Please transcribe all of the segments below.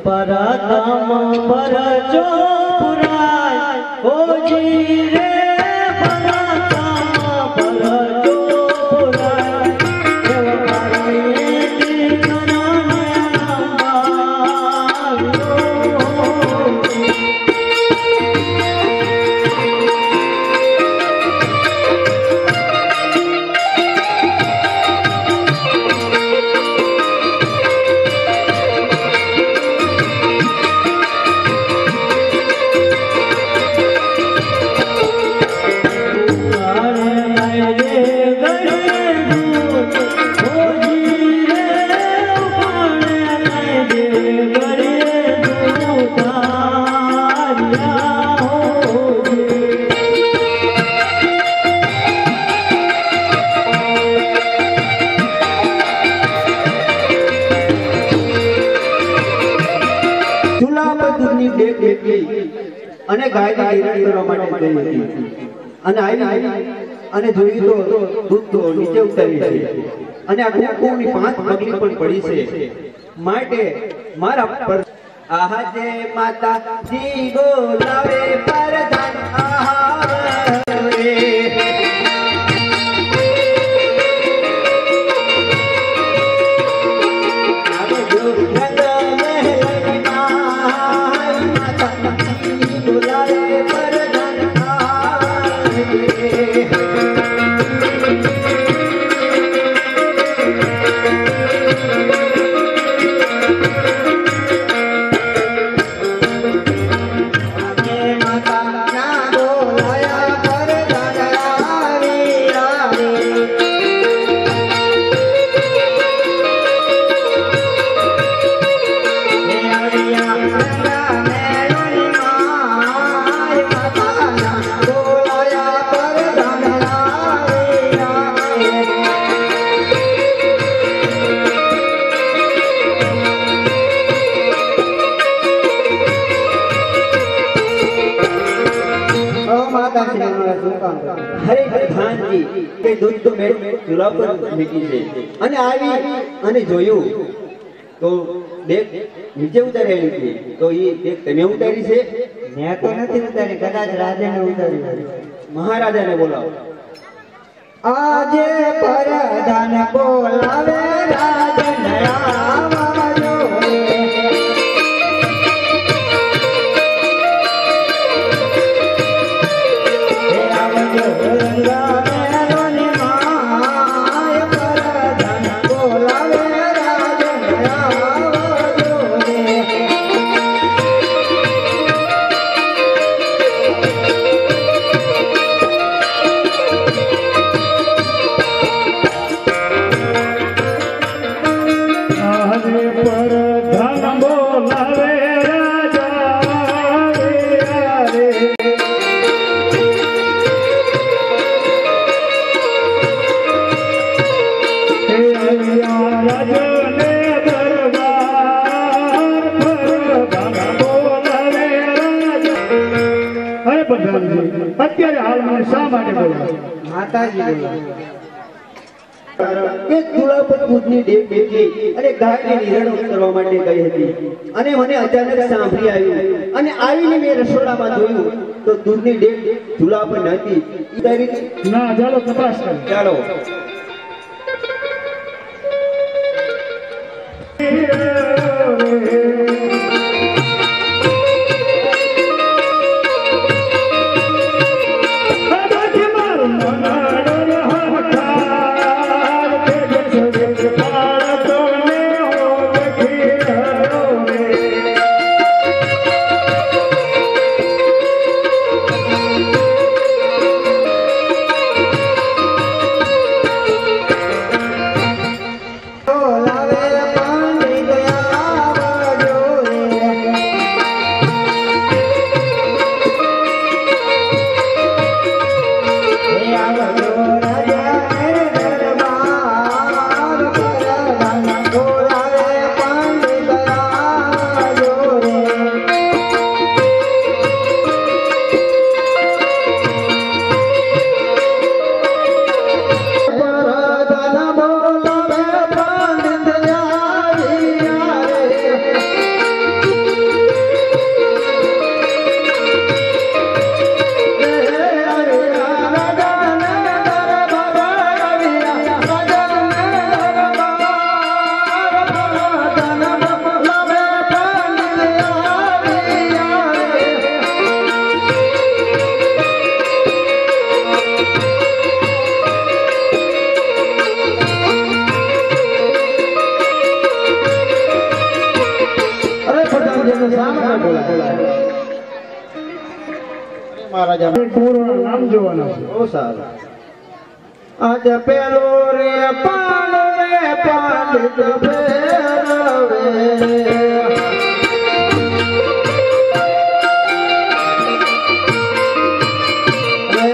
परतम परचो पुराय होजी रे परतम परचो पुराय देवकारिये અને ગાયને હિરણ કરવા માટે ગઈ હતી અને આવી અને જોયું તો દૂધ તો નીચે ઉતરી છે અને આ કુકુની 5 પગલી પણ પડી છે માટે મારા પર આહા જે માતાજી બોલાવે પરધાન આહારે માતાશ્રી અમારા શું કામ કરે? ખરેખર ખાનજી કે દૂધ તો મેં ચૂલા પર મૂકી છે અને આવી અને જોયું તો દેખ નીચે ઉતારેલી હતી તો એ દેખ તમે ઉતારી છે? મેં તો નથી ઉતારી, કદાચ રાજાને ઉતારી. મહારાજાને બોલાવો. આજે પરધાન બોલાવે રાજન આવજો રે. હે આવજો રંગા મેલોની માય, પરધાન બોલાવે રાજન આવજો રે. અત્યારે હાલમાં શા માટે બોલાવે? માતાજી બોલાવે. એક ચૂલા પર દૂધની ડેક બેઠી અને ગાયને નિરણ કરવા માટે ગઈ હતી અને મને અચાનક સાંભળી આવ્યું અને આવીને મેં રસોડામાં જોયું તો દૂધની ડેક ચૂલા પર નહોતી. ના, ચાલો તપાસ કરો. ચાલો. નામ જોવાના છે. બહુ સારું. આજ પેલો રે પાલો રે પાલિત ફેરવે. રે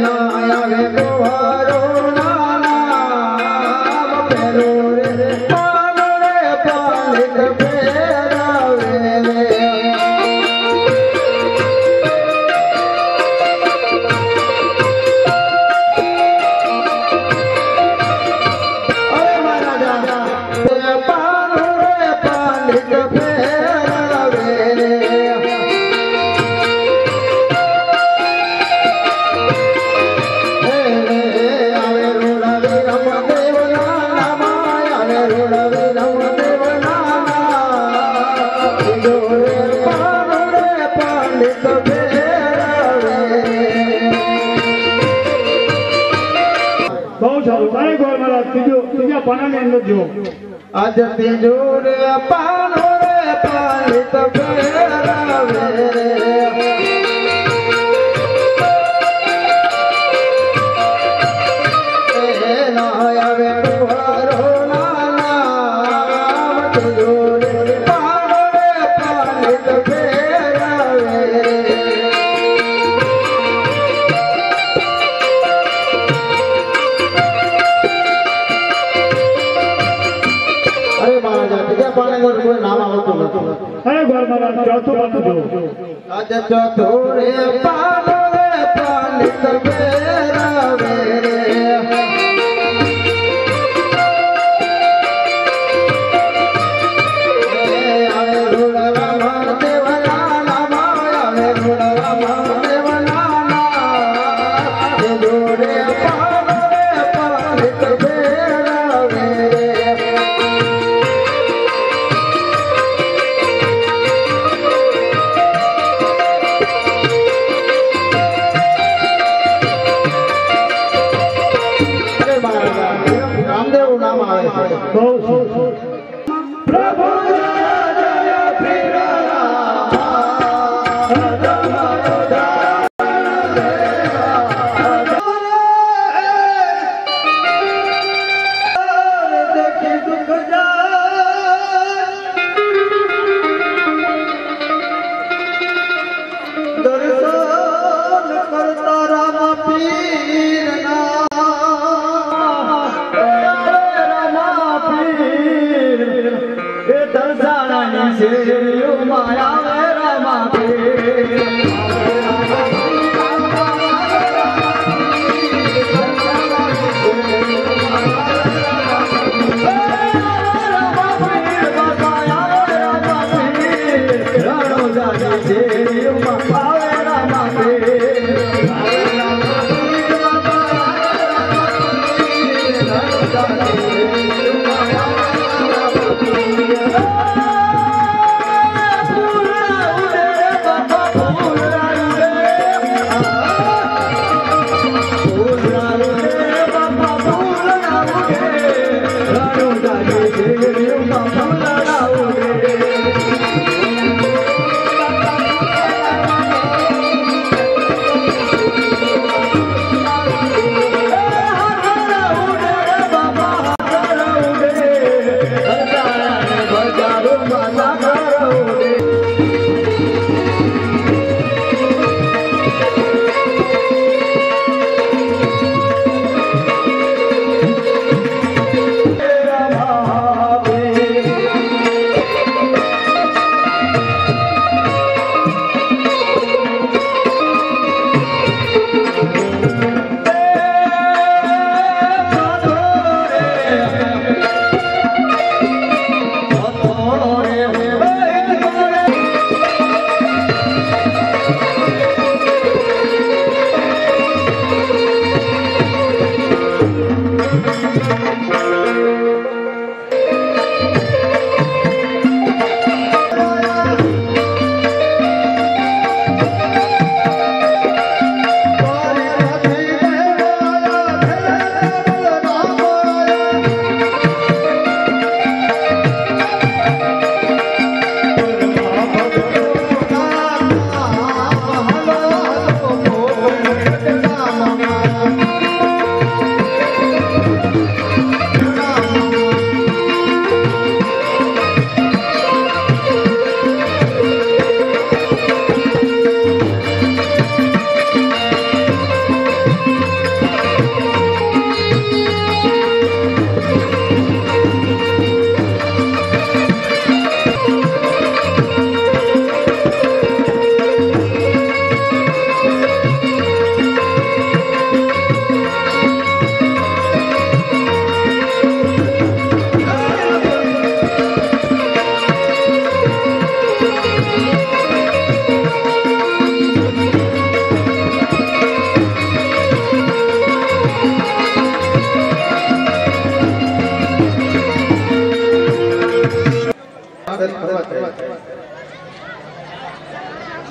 ના આવે ગોવારો નામ પેલો રે પાલો રે પાલિત ફેરવે. બહુ સારું. તારે ગોળ મારા ત્રીજા પાનાની અંદર જો. આજ ત્રીજો રે પાનો રે પાલિત ફેરવે. ના આવે ગોવારો નામ ત્રીજો રે પાનો રે પાલિત ફેરવે. અરે ગોળ મારા ચોથું પાનું જો. આજ ચોથો રે પાનો રે પાલિત ભેરવે રે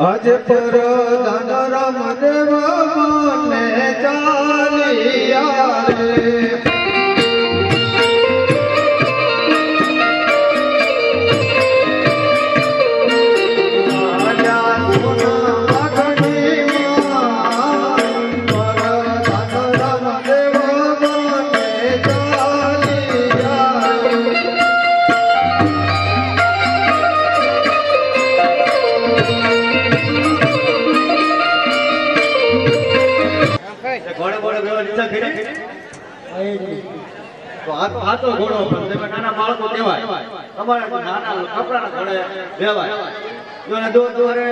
અજ પર ધન રામ દેવ મને ચાલિયા રે હાથો ઘોડો તમે નાના બાળકો કહેવાય તમારે નાના કપડાના ઘોડે બેવાય જોને દો દોરે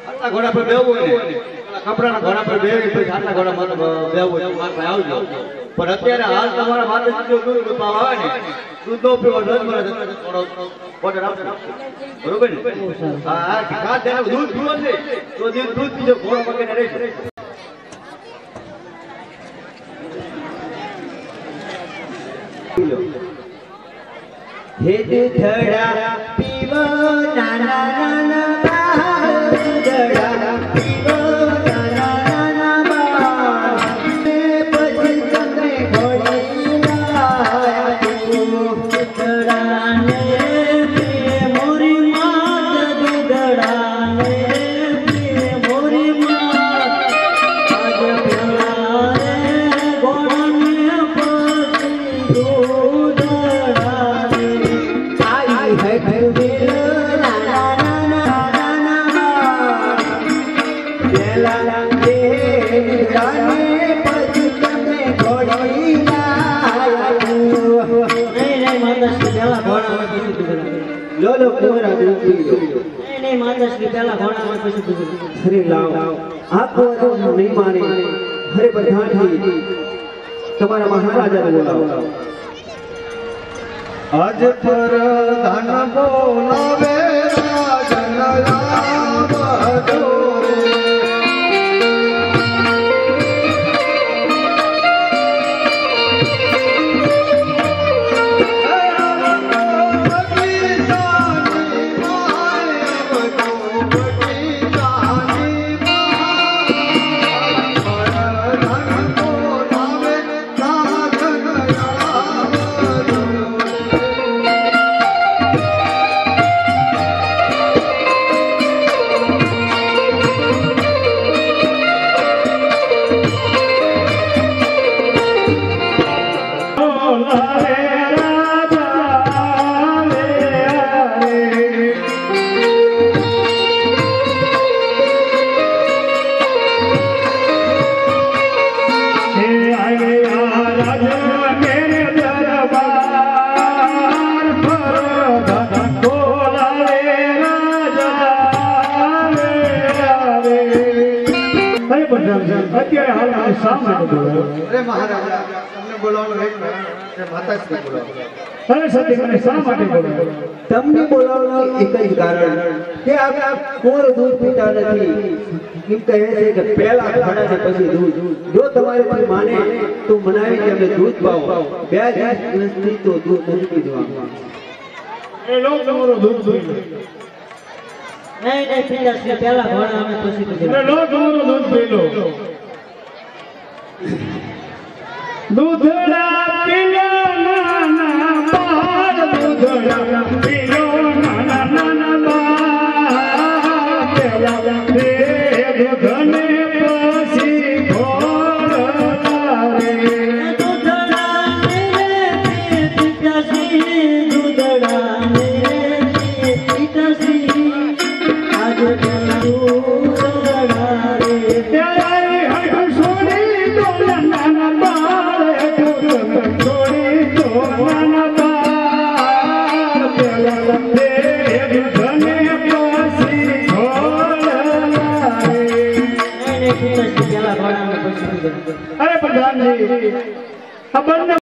આટલા ઘોડા પર બેવું હોય ને કપડાના ઘોડા પર બેસી પછી આટલા ઘોડામાં બેહવું છે મારા ભાઈ આવજો પણ અત્યારે હાલ તમારા માથે જો દૂધ પાવ આવે ને દૂધનો પીવો રોજ મળે થોડો ઓર્ડર આપજો બરોબર ને હા ખાસ તેને દૂધ પીવો છે તો દૂધ પીજો ઘોડો પકડીને રહેશે હે દૂધડા પીવો નાના નાના બાળ દૂધડા પીવો નાના નાના બાળ પછી તમને ઘોડી દૂધડા ને મોરી માત દૂધડા ને મોરી માત આજ પેલા રે ઘોડાને પછી દૂધડા તમારા મહારાજા બોલાવો આજ પર ધન બોલાવે રાજન આવજો અત્યારે હાલ શા માટે બોલાવો? અરે મહારાજા તમને બોલાવવાનું એક કારણ કે માતાશ્રી બોલાવો અરે સતી મને શા માટે બોલાવો? તમને બોલાવવાનું એક જ કારણ કે આ કોરો દૂધ પીતા નથી. એમ કહે છે કે પહેલા ખડા ને પછી દૂધ. જો તમારે માને તો મનાવી કે અમે દૂધ પાવો. બે દિવસથી તો દૂધ નથી પીવાનું. એ લોક તમારો દૂધ પીવો. નહીં પિતાશ્રી પહેલા ઘોડા અમે પછી એ લોક તમારો દૂધ પી લો. દૂધડા પીલો નાના બાળ દૂધડા પીલો નાના નાના બાળ પેલા દૂધને પછી ઘોડા રે દૂધડા ને પિતાશ્રી દૂધડા ને પિતાશ્રી આજ દૂધડા રે ત્યારે હર સોની તો નાના બાળ છોડી તો નાના બાળ પેલા દૂધને પછી ઘોડા રે. નહીં પિતાશ્રી પહેલા ઘોડા અમે પછી અરે પ્રધાનજી આ બંને